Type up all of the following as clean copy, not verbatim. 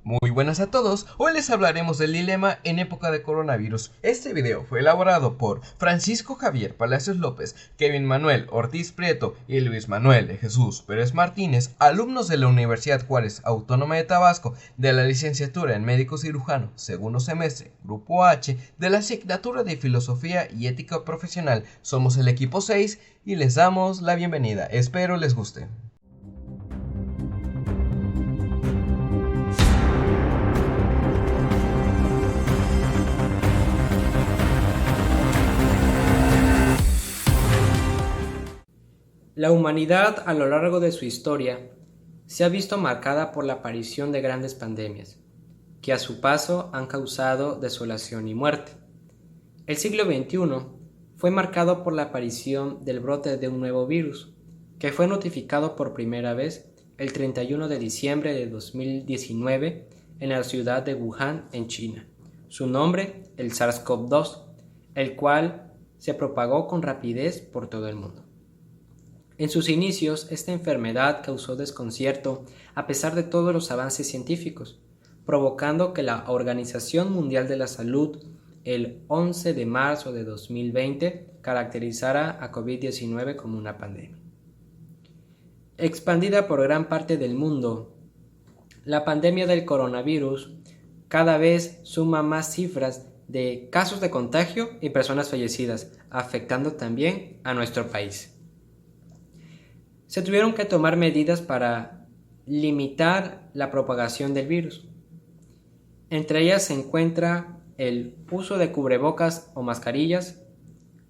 Muy buenas a todos, hoy les hablaremos del dilema en época de coronavirus. Este video fue elaborado por Francisco Javier Palacios López, Kevin Manuel Ortiz Prieto y Luis Manuel de Jesús Pérez Martínez, alumnos de la Universidad Juárez Autónoma de Tabasco, de la licenciatura en médico cirujano, segundo semestre, grupo H, de la asignatura de Filosofía y Ética Profesional. Somos el equipo 6 y les damos la bienvenida, espero les guste. La humanidad a lo largo de su historia se ha visto marcada por la aparición de grandes pandemias, que a su paso han causado desolación y muerte. El siglo XXI fue marcado por la aparición del brote de un nuevo virus, que fue notificado por primera vez el 31 de diciembre de 2019 en la ciudad de Wuhan, en China. Su nombre, el SARS-CoV-2, el cual se propagó con rapidez por todo el mundo. En sus inicios, esta enfermedad causó desconcierto a pesar de todos los avances científicos, provocando que la Organización Mundial de la Salud, el 11 de marzo de 2020, caracterizara a COVID-19 como una pandemia. Expandida por gran parte del mundo, la pandemia del coronavirus cada vez suma más cifras de casos de contagio y personas fallecidas, afectando también a nuestro país. Se tuvieron que tomar medidas para limitar la propagación del virus. Entre ellas se encuentra el uso de cubrebocas o mascarillas,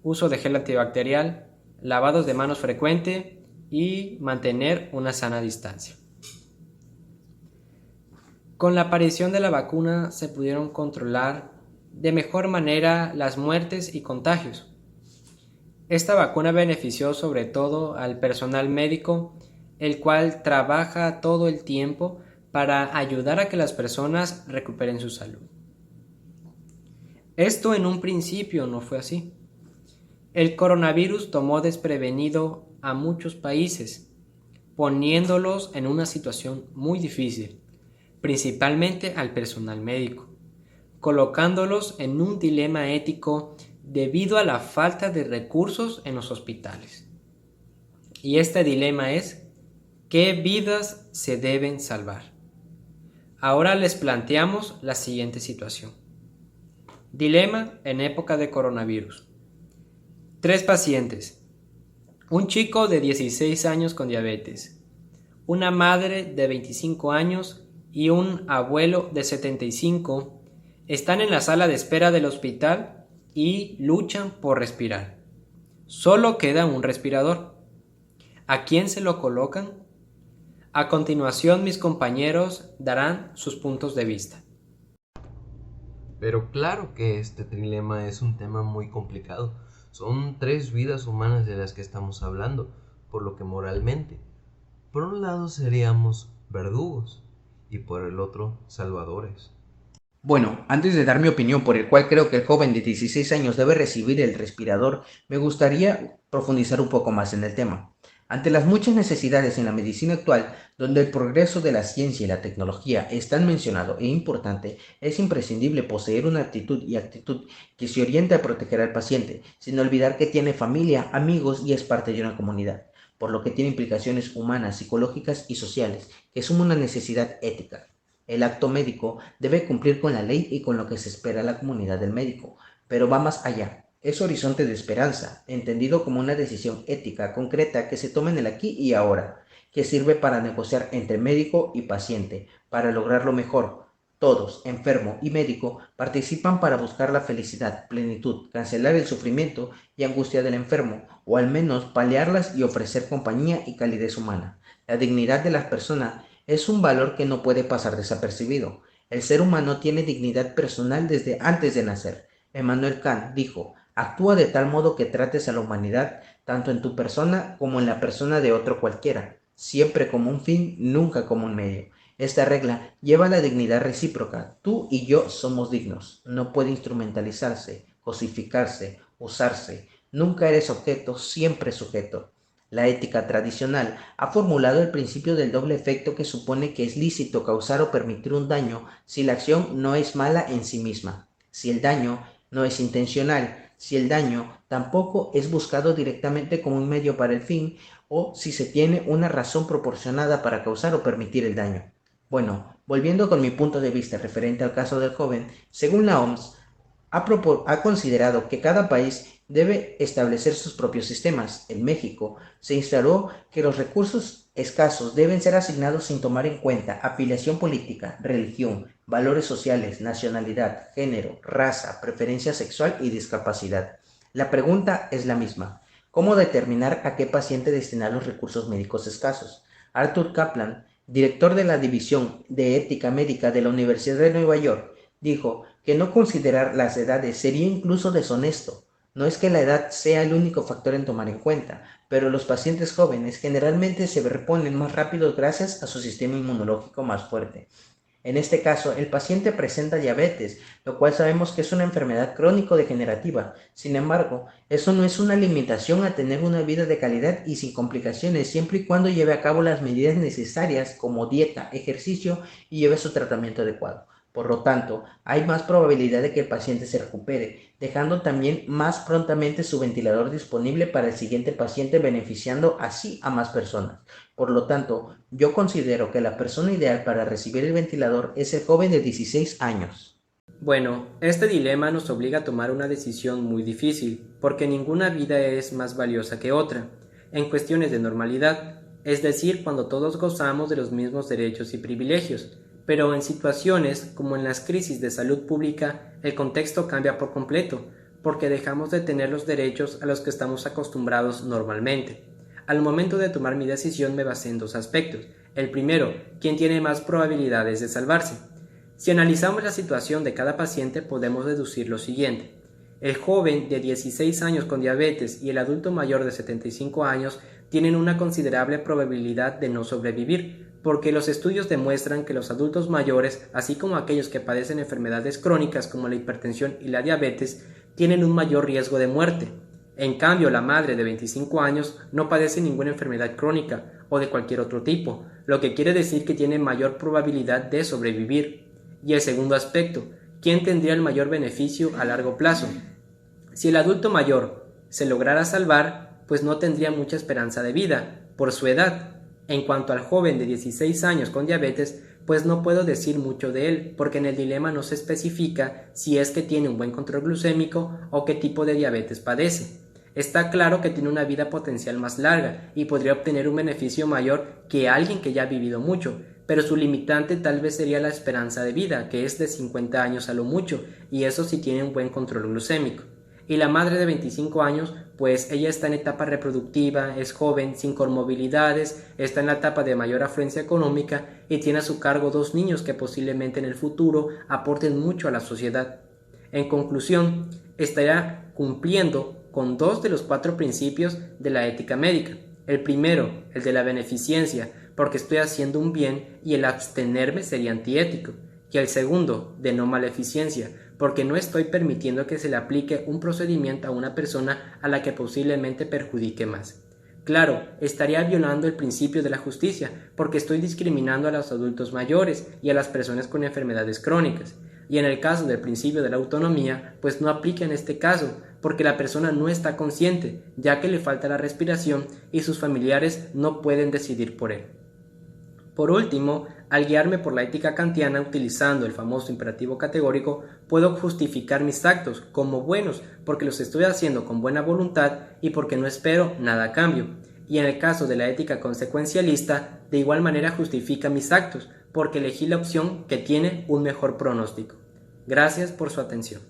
uso de gel antibacterial, lavados de manos frecuente y mantener una sana distancia. Con la aparición de la vacuna se pudieron controlar de mejor manera las muertes y contagios. Esta vacuna benefició sobre todo al personal médico, el cual trabaja todo el tiempo para ayudar a que las personas recuperen su salud. Esto en un principio no fue así. El coronavirus tomó desprevenido a muchos países, poniéndolos en una situación muy difícil, principalmente al personal médico, colocándolos en un dilema ético debido a la falta de recursos en los hospitales. Y este dilema es: ¿qué vidas se deben salvar? Ahora les planteamos la siguiente situación. Dilema en época de coronavirus. 3 pacientes. Un chico de 16 años con diabetes, una madre de 25 años y un abuelo de 75 están en la sala de espera del hospital y luchan por respirar. Solo queda un respirador. ¿A quién se lo colocan? A continuación, mis compañeros darán sus puntos de vista. Pero claro que este dilema es un tema muy complicado. Son 3 vidas humanas de las que estamos hablando, por lo que moralmente, por un lado seríamos verdugos y por el otro salvadores. Bueno, antes de dar mi opinión por el cual creo que el joven de 16 años debe recibir el respirador, me gustaría profundizar un poco más en el tema. Ante las muchas necesidades en la medicina actual, donde el progreso de la ciencia y la tecnología es tan mencionado e importante, es imprescindible poseer una actitud y actitud que se oriente a proteger al paciente, sin olvidar que tiene familia, amigos y es parte de una comunidad, por lo que tiene implicaciones humanas, psicológicas y sociales, que es una necesidad ética. El acto médico debe cumplir con la ley y con lo que se espera a la comunidad del médico, pero va más allá. Es horizonte de esperanza, entendido como una decisión ética concreta que se toma en el aquí y ahora, que sirve para negociar entre médico y paciente, para lograr lo mejor. Todos, enfermo y médico, participan para buscar la felicidad, plenitud, cancelar el sufrimiento y angustia del enfermo, o al menos paliarlas y ofrecer compañía y calidez humana. La dignidad de las personas es un valor que no puede pasar desapercibido. El ser humano tiene dignidad personal desde antes de nacer. Immanuel Kant dijo: actúa de tal modo que trates a la humanidad tanto en tu persona como en la persona de otro cualquiera, siempre como un fin, nunca como un medio. Esta regla lleva a la dignidad recíproca. Tú y yo somos dignos. No puede instrumentalizarse, cosificarse, usarse. Nunca eres objeto, siempre sujeto. La ética tradicional ha formulado el principio del doble efecto que supone que es lícito causar o permitir un daño si la acción no es mala en sí misma, si el daño no es intencional, si el daño tampoco es buscado directamente como un medio para el fin o si se tiene una razón proporcionada para causar o permitir el daño. Bueno, volviendo con mi punto de vista referente al caso del joven, según la OMS, ha considerado que cada país debe establecer sus propios sistemas. En México se instauró que los recursos escasos deben ser asignados sin tomar en cuenta afiliación política, religión, valores sociales, nacionalidad, género, raza, preferencia sexual y discapacidad. La pregunta es la misma. ¿Cómo determinar a qué paciente destinar los recursos médicos escasos? Arthur Kaplan, director de la División de Ética Médica de la Universidad de Nueva York, dijo que no considerar las edades sería incluso deshonesto. No es que la edad sea el único factor en tomar en cuenta, pero los pacientes jóvenes generalmente se reponen más rápido gracias a su sistema inmunológico más fuerte. En este caso, el paciente presenta diabetes, lo cual sabemos que es una enfermedad crónico-degenerativa. Sin embargo, eso no es una limitación a tener una vida de calidad y sin complicaciones, siempre y cuando lleve a cabo las medidas necesarias como dieta, ejercicio y lleve su tratamiento adecuado. Por lo tanto, hay más probabilidad de que el paciente se recupere, dejando también más prontamente su ventilador disponible para el siguiente paciente, beneficiando así a más personas. Por lo tanto, yo considero que la persona ideal para recibir el ventilador es el joven de 16 años. Bueno, este dilema nos obliga a tomar una decisión muy difícil, porque ninguna vida es más valiosa que otra, en cuestiones de normalidad, es decir, cuando todos gozamos de los mismos derechos y privilegios. Pero en situaciones como en las crisis de salud pública, el contexto cambia por completo, porque dejamos de tener los derechos a los que estamos acostumbrados normalmente. Al momento de tomar mi decisión me basé en dos aspectos. El primero, ¿quién tiene más probabilidades de salvarse? Si analizamos la situación de cada paciente, podemos deducir lo siguiente. El joven de 16 años con diabetes y el adulto mayor de 75 años tienen una considerable probabilidad de no sobrevivir, porque los estudios demuestran que los adultos mayores, así como aquellos que padecen enfermedades crónicas como la hipertensión y la diabetes, tienen un mayor riesgo de muerte. En cambio, la madre de 25 años no padece ninguna enfermedad crónica o de cualquier otro tipo, lo que quiere decir que tiene mayor probabilidad de sobrevivir. Y el segundo aspecto, ¿quién tendría el mayor beneficio a largo plazo? Si el adulto mayor se lograra salvar, pues no tendría mucha esperanza de vida, por su edad. En cuanto al joven de 16 años con diabetes, pues no puedo decir mucho de él, porque en el dilema no se especifica si es que tiene un buen control glucémico o qué tipo de diabetes padece. Está claro que tiene una vida potencial más larga y podría obtener un beneficio mayor que alguien que ya ha vivido mucho, pero su limitante tal vez sería la esperanza de vida, que es de 50 años a lo mucho, y eso sí tiene un buen control glucémico. Y la madre de 25 años, pues ella está en etapa reproductiva, es joven, sin comorbilidades, está en la etapa de mayor afluencia económica y tiene a su cargo 2 niños que posiblemente en el futuro aporten mucho a la sociedad. En conclusión, estará cumpliendo con 2 de los 4 principios de la ética médica. El primero, el de la beneficencia, porque estoy haciendo un bien y el abstenerme sería antiético. Y el segundo, de no maleficencia, porque no estoy permitiendo que se le aplique un procedimiento a una persona a la que posiblemente perjudique más. Claro, estaría violando el principio de la justicia, porque estoy discriminando a los adultos mayores y a las personas con enfermedades crónicas. Y en el caso del principio de la autonomía, pues no aplica en este caso, porque la persona no está consciente, ya que le falta la respiración y sus familiares no pueden decidir por él. Por último, al guiarme por la ética kantiana utilizando el famoso imperativo categórico, puedo justificar mis actos como buenos porque los estoy haciendo con buena voluntad y porque no espero nada a cambio. Y en el caso de la ética consecuencialista, de igual manera justifica mis actos porque elegí la opción que tiene un mejor pronóstico. Gracias por su atención.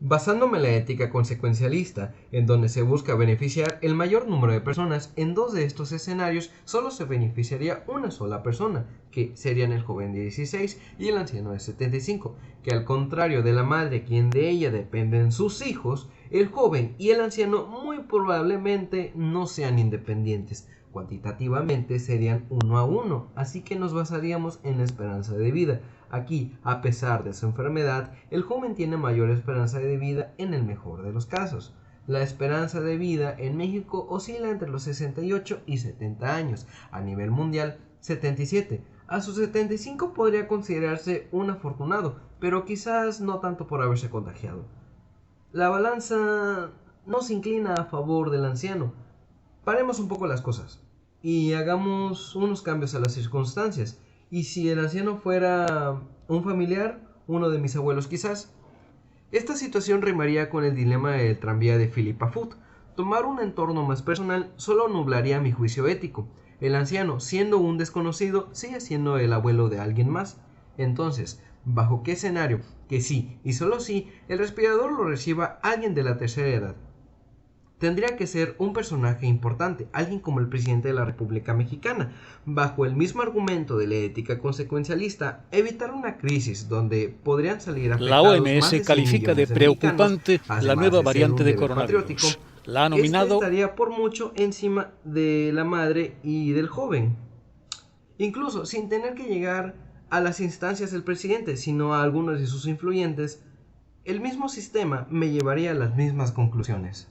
Basándome en la ética consecuencialista, en donde se busca beneficiar el mayor número de personas, en 2 de estos escenarios solo se beneficiaría una sola persona, que serían el joven de 16 y el anciano de 75, que al contrario de la madre quien de ella dependen sus hijos, el joven y el anciano muy probablemente no sean independientes. Cuantitativamente serían 1 a 1, así que nos basaríamos en la esperanza de vida. Aquí, a pesar de su enfermedad, el joven tiene mayor esperanza de vida en el mejor de los casos. La esperanza de vida en México oscila entre los 68 y 70 años, a nivel mundial 77. A sus 75 podría considerarse un afortunado, pero quizás no tanto por haberse contagiado. La balanza no se inclina a favor del anciano. Paremos un poco las cosas y hagamos unos cambios a las circunstancias. Y si el anciano fuera un familiar, uno de mis abuelos quizás. Esta situación rimaría con el dilema del tranvía de Philippa Foot. Tomar un entorno más personal solo nublaría mi juicio ético. El anciano, siendo un desconocido, sigue siendo el abuelo de alguien más. Entonces, ¿bajo qué escenario? Que sí, y solo sí, el respirador lo reciba alguien de la tercera edad. Tendría que ser un personaje importante, alguien como el presidente de la República Mexicana. Bajo el mismo argumento de la ética consecuencialista, evitar una crisis donde podrían salir La afectados más OMS de 100 califica de millones de mexicanos, preocupante la además nueva de ser variante un de deber coronavirus. patriótico. La ha nominado Estaría por mucho encima de la madre y del joven, incluso sin tener que llegar a las instancias del presidente, sino a algunos de sus influyentes. El mismo sistema me llevaría a las mismas conclusiones.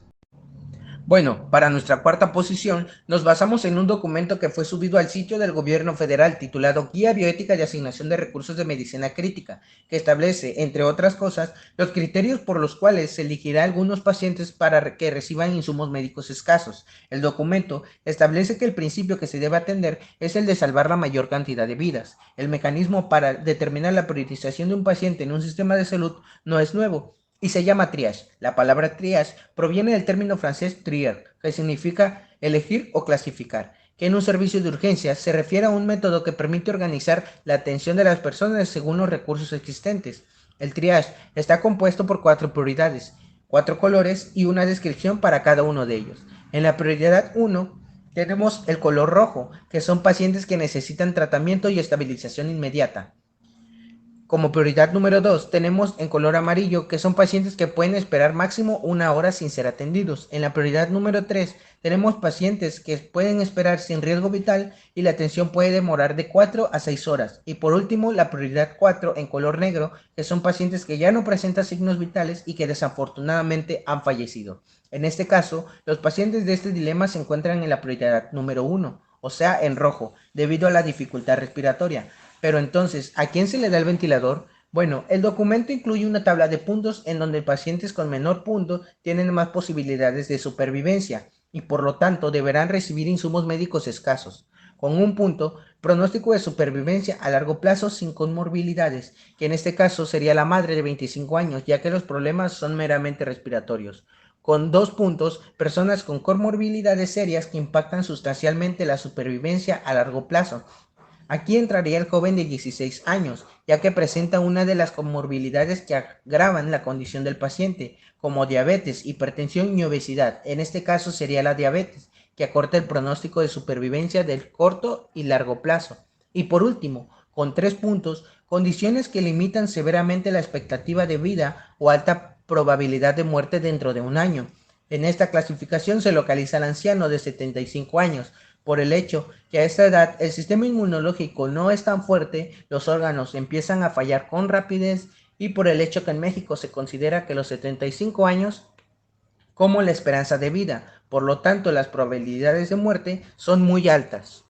Bueno, para nuestra cuarta posición, nos basamos en un documento que fue subido al sitio del gobierno federal titulado Guía Bioética de Asignación de Recursos de Medicina Crítica, que establece, entre otras cosas, los criterios por los cuales se elegirá a algunos pacientes para que reciban insumos médicos escasos. El documento establece que el principio que se debe atender es el de salvar la mayor cantidad de vidas. El mecanismo para determinar la priorización de un paciente en un sistema de salud no es nuevo y se llama triage. La palabra triage proviene del término francés trier, que significa elegir o clasificar, que en un servicio de urgencias se refiere a un método que permite organizar la atención de las personas según los recursos existentes. El triage está compuesto por 4 prioridades, 4 colores y una descripción para cada uno de ellos. En la prioridad 1 tenemos el color rojo, que son pacientes que necesitan tratamiento y estabilización inmediata. Como prioridad número 2 tenemos en color amarillo, que son pacientes que pueden esperar máximo 1 hora sin ser atendidos. En la prioridad número 3 tenemos pacientes que pueden esperar sin riesgo vital y la atención puede demorar de 4 a 6 horas. Y por último, la prioridad 4 en color negro, que son pacientes que ya no presentan signos vitales y que desafortunadamente han fallecido. En este caso, los pacientes de este dilema se encuentran en la prioridad número 1, o sea, en rojo, debido a la dificultad respiratoria. Pero entonces, ¿a quién se le da el ventilador? Bueno, el documento incluye una tabla de puntos en donde pacientes con menor punto tienen más posibilidades de supervivencia y por lo tanto deberán recibir insumos médicos escasos. Con un punto, pronóstico de supervivencia a largo plazo sin comorbilidades, que en este caso sería la madre de 25 años, ya que los problemas son meramente respiratorios. Con 2 puntos, personas con comorbilidades serias que impactan sustancialmente la supervivencia a largo plazo. Aquí entraría el joven de 16 años, ya que presenta una de las comorbilidades que agravan la condición del paciente, como diabetes, hipertensión y obesidad. En este caso sería la diabetes, que acorta el pronóstico de supervivencia del corto y largo plazo. Y por último, con 3 puntos, condiciones que limitan severamente la expectativa de vida o alta probabilidad de muerte dentro de un año. En esta clasificación se localiza el anciano de 75 años, por el hecho que a esta edad el sistema inmunológico no es tan fuerte, los órganos empiezan a fallar con rapidez y por el hecho que en México se considera que los 75 años como la esperanza de vida, por lo tanto las probabilidades de muerte son muy altas.